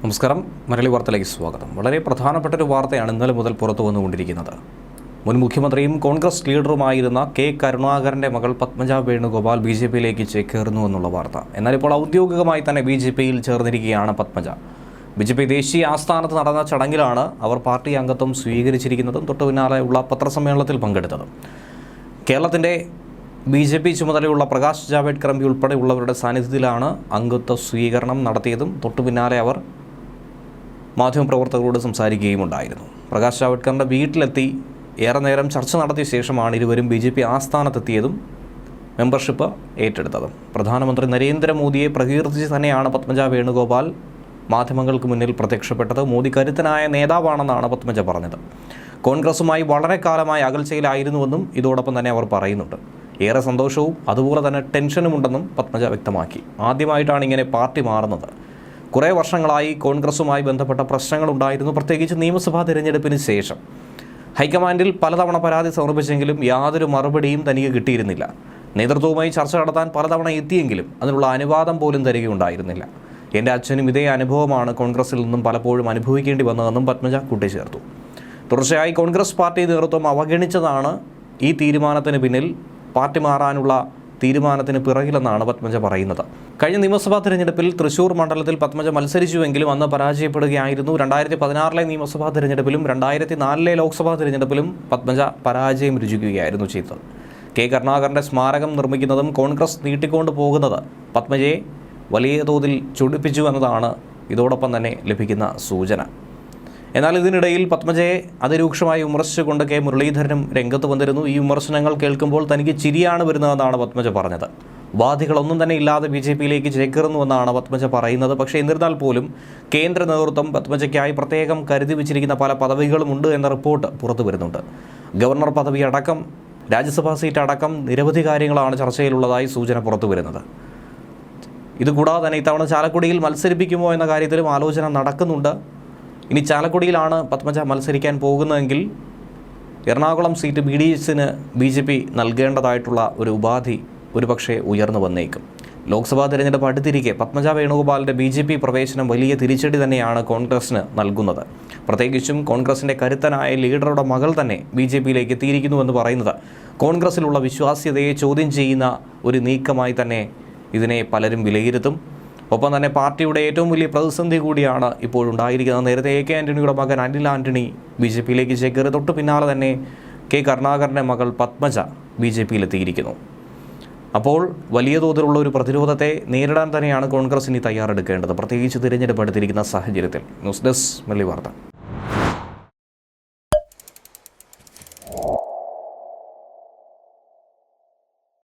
നമസ്കാരം. മലയാളി വാർത്തയിലേക്ക് സ്വാഗതം. വളരെ പ്രധാനപ്പെട്ട ഒരു വാർത്തയാണ് ഇന്നലെ മുതൽ പുറത്തു വന്നുകൊണ്ടിരിക്കുന്നത്. മുൻ മുഖ്യമന്ത്രിയും കോൺഗ്രസ് ലീഡറുമായിരുന്ന കെ കരുണാകരൻ്റെ മകൾ പത്മജ വേണുഗോപാൽ BJPയിലേക്ക് ചേക്കേറുന്നു എന്നുള്ള വാർത്ത. എന്നാൽ ഇപ്പോൾ ഔദ്യോഗികമായി തന്നെ BJPയിൽ ചേർന്നിരിക്കുകയാണ് പത്മജ. BJP ദേശീയ ആസ്ഥാനത്ത് നടന്ന ചടങ്ങിലാണ് അവർ പാർട്ടി അംഗത്വം സ്വീകരിച്ചിരിക്കുന്നതും തൊട്ടു പിന്നാലെയുള്ള പത്രസമ്മേളനത്തിൽ പങ്കെടുത്തതും. കേരളത്തിൻ്റെ BJP ചുമതലയുള്ള പ്രകാശ് ജാവ്ദേക്കർ MP ഉൾപ്പെടെയുള്ളവരുടെ സാന്നിധ്യത്തിലാണ് അംഗത്വ സ്വീകരണം നടത്തിയതും തൊട്ടു പിന്നാലെ അവർ മാധ്യമപ്രവർത്തകരോട് സംസാരിക്കുകയുമുണ്ടായിരുന്നു. പ്രകാശ് ജാവ്ദേക്കറിൻ്റെ വീട്ടിലെത്തി ഏറെ നേരം ചർച്ച നടത്തിയ ശേഷമാണ് ഇരുവരും BJP ആസ്ഥാനത്തെത്തിയതും മെമ്പർഷിപ്പ് ഏറ്റെടുത്തതും. പ്രധാനമന്ത്രി നരേന്ദ്രമോദിയെ പ്രകീർത്തിച്ച് തന്നെയാണ് പത്മജ വേണുഗോപാൽ മാധ്യമങ്ങൾക്ക് മുന്നിൽ പ്രത്യക്ഷപ്പെട്ടത്. മോദി കരുത്തനായ നേതാവാണെന്നാണ് പത്മജ പറഞ്ഞത്. കോൺഗ്രസുമായി വളരെ കാലമായി അകൽച്ചയിലായിരുന്നുവെന്നും ഇതോടൊപ്പം തന്നെ അവർ പറയുന്നുണ്ട്. ഏറെ സന്തോഷവും അതുപോലെ തന്നെ ടെൻഷനുമുണ്ടെന്നും പത്മജ വ്യക്തമാക്കി. ആദ്യമായിട്ടാണ് ഇങ്ങനെ പാർട്ടി മാറുന്നത്. കുറേ വർഷങ്ങളായി കോൺഗ്രസുമായി ബന്ധപ്പെട്ട പ്രശ്നങ്ങളുണ്ടായിരുന്നു, പ്രത്യേകിച്ച് നിയമസഭാ തിരഞ്ഞെടുപ്പിന് ശേഷം. ഹൈക്കമാൻഡിൽ പലതവണ പരാതി സമർപ്പിച്ചെങ്കിലും യാതൊരു മറുപടിയും തനിക്ക് കിട്ടിയിരുന്നില്ല. നേതൃത്വവുമായി ചർച്ച നടത്താൻ പലതവണ എത്തിയെങ്കിലും അതിനുള്ള അനുവാദം പോലും തരികയുണ്ടായിരുന്നില്ല. എൻ്റെ അച്ഛനും ഇതേ അനുഭവമാണ് കോൺഗ്രസിൽ നിന്നും പലപ്പോഴും അനുഭവിക്കേണ്ടി വന്നതെന്നും പത്മജ കൂട്ടിച്ചേർത്തു. തുടർച്ചയായി കോൺഗ്രസ് പാർട്ടി നേതൃത്വം അവഗണിച്ചതാണ് ഈ തീരുമാനത്തിന് പിന്നിൽ, പാർട്ടി മാറാനുള്ള തീരുമാനത്തിന് പിറകിലെന്നാണ് പത്മജ പറയുന്നത്. കഴിഞ്ഞ നിയമസഭാ തിരഞ്ഞെടുപ്പിൽ തൃശ്ശൂർ മണ്ഡലത്തിൽ പത്മജ മത്സരിച്ചുവെങ്കിലും അന്ന് പരാജയപ്പെടുകയായിരുന്നു. 2016 നിയമസഭാ തിരഞ്ഞെടുപ്പിലും 2004 ലോക്സഭാ തിരഞ്ഞെടുപ്പിലും പത്മജ പരാജയം രുചിക്കുകയായിരുന്നു ചെയ്തത്. കെ കരുണാകരൻ്റെ സ്മാരകം നിർമ്മിക്കുന്നതും കോൺഗ്രസ് നീട്ടിക്കൊണ്ടു പോകുന്നത് പത്മജയെ വലിയ തോതിൽ ചൊടിപ്പിച്ചു എന്നതാണ് ഇതോടൊപ്പം തന്നെ ലഭിക്കുന്ന സൂചന. എന്നാൽ ഇതിനിടയിൽ പത്മജയെ അതിരൂക്ഷമായി വിമർശിച്ചുകൊണ്ട് കെ മുരളീധരനും രംഗത്ത് വന്നിരുന്നു. ഈ വിമർശനങ്ങൾ കേൾക്കുമ്പോൾ തനിക്ക് ചിരിയാണ് വരുന്നതെന്നാണ് പത്മജ പറഞ്ഞത്. ഉപാധികളൊന്നും തന്നെ ഇല്ലാതെ BJPയിലേക്ക് ചേക്കേറുന്നുവെന്നാണ് പത്മജ പറയുന്നത്. പക്ഷേ എന്നിരുന്നാൽ പോലും കേന്ദ്ര നേതൃത്വം പത്മജയ്ക്കായി പ്രത്യേകം കരുതി വെച്ചിരിക്കുന്ന പല പദവികളുമുണ്ട് എന്ന റിപ്പോർട്ട് പുറത്തു വരുന്നുണ്ട്. ഗവർണർ പദവി അടക്കം രാജ്യസഭാ സീറ്റ് അടക്കം നിരവധി കാര്യങ്ങളാണ് ചർച്ചയിലുള്ളതായി സൂചന പുറത്തു വരുന്നത്. ഇതുകൂടാതെ തന്നെ ഇത്തവണ ചാലക്കുടിയിൽ മത്സരിപ്പിക്കുമോ എന്ന കാര്യത്തിലും ആലോചന നടക്കുന്നുണ്ട്. ഇനി ചാലക്കുടിയിലാണ് പത്മജ മത്സരിക്കാൻ പോകുന്നതെങ്കിൽ എറണാകുളം സീറ്റ് BDSന് BJP നൽകേണ്ടതായിട്ടുള്ള ഒരു ഉപാധി ഒരുപക്ഷെ ഉയർന്നു വന്നേക്കും. ലോക്സഭാ തിരഞ്ഞെടുപ്പ് അടുത്തിരിക്കെ പത്മജ വേണുഗോപാലിൻ്റെ BJP പ്രവേശനം വലിയ തിരിച്ചടി തന്നെയാണ് കോൺഗ്രസിന് നൽകുന്നത്. പ്രത്യേകിച്ചും കോൺഗ്രസിൻ്റെ കരുത്തനായ ലീഡറുടെ മകൾ തന്നെ BJPയിലേക്ക് എത്തിയിരിക്കുന്നുവെന്ന് പറയുന്നത് കോൺഗ്രസിലുള്ള വിശ്വാസ്യതയെ ചോദ്യം ചെയ്യുന്ന ഒരു നീക്കമായി തന്നെ ഇതിനെ പലരും വിലയിരുത്തും. ഒപ്പം തന്നെ പാർട്ടിയുടെ ഏറ്റവും വലിയ പ്രതിസന്ധി കൂടിയാണ് ഇപ്പോഴുണ്ടായിരിക്കുന്നത്. നേരത്തെ AK ആൻ്റണിയുടെ മകൻ അനിൽ ആൻ്റണി BJPയിലേക്ക് ചേക്കേറി. തൊട്ടു പിന്നാലെ തന്നെ കെ കരുണാകരൻ്റെ മകൾ പത്മജ BJPയിലെത്തിയിരിക്കുന്നു. അപ്പോൾ വലിയ തോതിലുള്ള ഒരു പ്രതിരോധത്തെ നേരിടാൻ തന്നെയാണ് കോൺഗ്രസ് ഇനി തയ്യാറെടുക്കേണ്ടത്, പ്രത്യേകിച്ച് തിരഞ്ഞെടുപ്പ് അടുത്തിരിക്കുന്ന സാഹചര്യത്തിൽ. ന്യൂസ് ഡെസ്ക് മലയാളി വാർത്ത.